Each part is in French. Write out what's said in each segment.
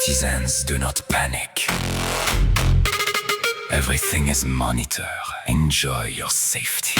Citizens, do not panic. Everything is monitored. Enjoy your safety.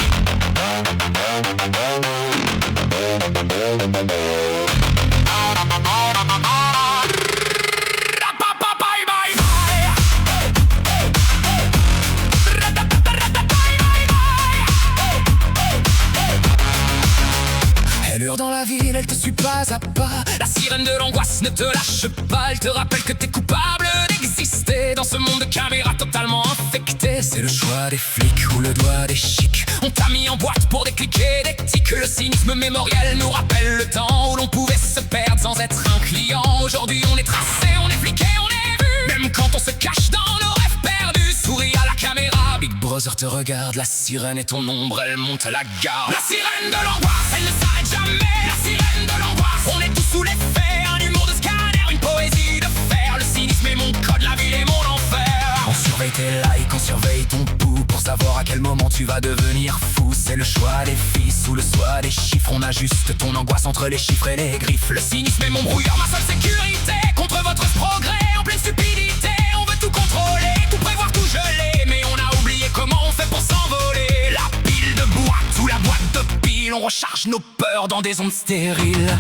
Elle hurle dans la ville, elle te suit pas à pas. La sirène de l'angoisse ne te lâche pas. Elle te rappelle que t'es coupable d'exister dans ce monde de caméras totalement infecté. C'est le choix des flics ou le doigt des chics. On t'a mis en boîte pour décliquer des tics. Le cynisme mémoriel nous rappelle le temps où l'on pouvait se perdre sans être un client. Aujourd'hui on est tracé, on est fliqué, on est vu. Même quand on se cache dans nos rêves perdus. Souris à la caméra, Big Brother te regarde. La sirène est ton ombre, elle monte à la garde. La sirène de l'angoisse, elle ne s'arrête jamais. La sirène de l'angoisse, on est tous sous l'effet. Un humour de scanner, une poésie de fer. Le cynisme est mon code, la ville est mon enfer. On surveille tes likes, on surveille ton pouls pour savoir à quel moment tu vas devenir fou. C'est le choix des fils ou le choix des chiffres. On ajuste ton angoisse entre les chiffres et les griffes. Le cynisme est mon brouillard, ma seule sécurité contre votre progrès en pleine stupidité. On veut tout contrôler, tout prévoir, tout geler, mais on a oublié comment on fait pour s'envoler. La pile de boîte ou la boîte de pile, on recharge nos peurs dans des ondes stériles.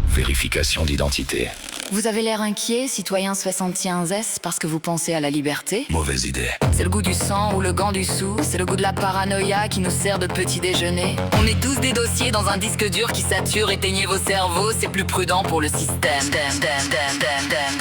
Vérification d'identité. Vous avez l'air inquiet, citoyen 61S, parce que vous pensez à la liberté. Mauvaise idée. C'est le goût du sang ou le gant du sou. C'est le goût de la paranoïa qui nous sert de petit déjeuner. On est tous des dossiers dans un disque dur qui sature. Éteignez vos cerveaux, c'est plus prudent pour le système. Scanning, scanning,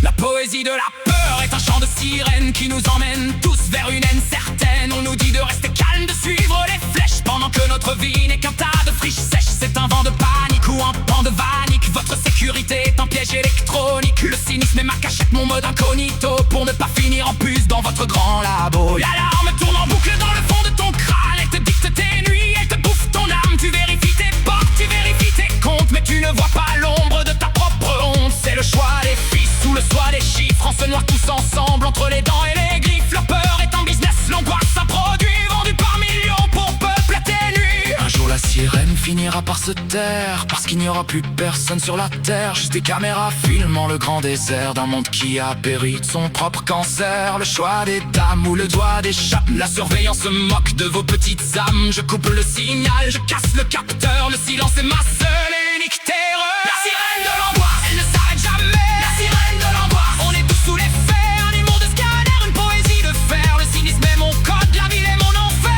La poésie de la peur est un chant de sirène qui nous emmène tous vers une haine certaine. On nous dit de rester calme, de suivre les flèches pendant que notre vie n'est qu'un tas de friches sèches. C'est un vent de panique ou un pan de vanique. Votre sécurité est un piège électronique. Le cynisme est ma cachette, mon mode incognito, pour ne pas finir en puce dans votre grand labo. L'alarme tourne en boucle dans le fond de ton crâne. Elle te dicte tes nuits, elle te bouffe ton âme. Tu vérifies tes portes, tu vérifies tes comptes, mais tu ne vois pas l'ombre de ta propre honte. C'est le choix des fils ou le choix des chiffres. On se noie tous ensemble entre les dents et les griffes. La peur est un business, l'angoisse un produit vendu par millions pour peupler tes nuits. Un jour la sirène finira par se taire, parce qu'il n'y aura plus personne sur la terre. Juste des caméras filmant le grand désert d'un monde qui a péri de son propre cancer. Le choix des dames ou le doigt des chats. La surveillance se moque de vos petites âmes. Je coupe le signal, je casse le capteur. Le silence est ma seule et unique terreur. La sirène de l'angoisse, elle ne s'arrête jamais. La sirène de l'angoisse, on est tous sous l'effet. Un humour de scanner, une poésie de fer. Le cynisme est mon code, la ville est mon enfer.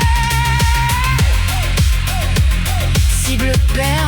cible perdue.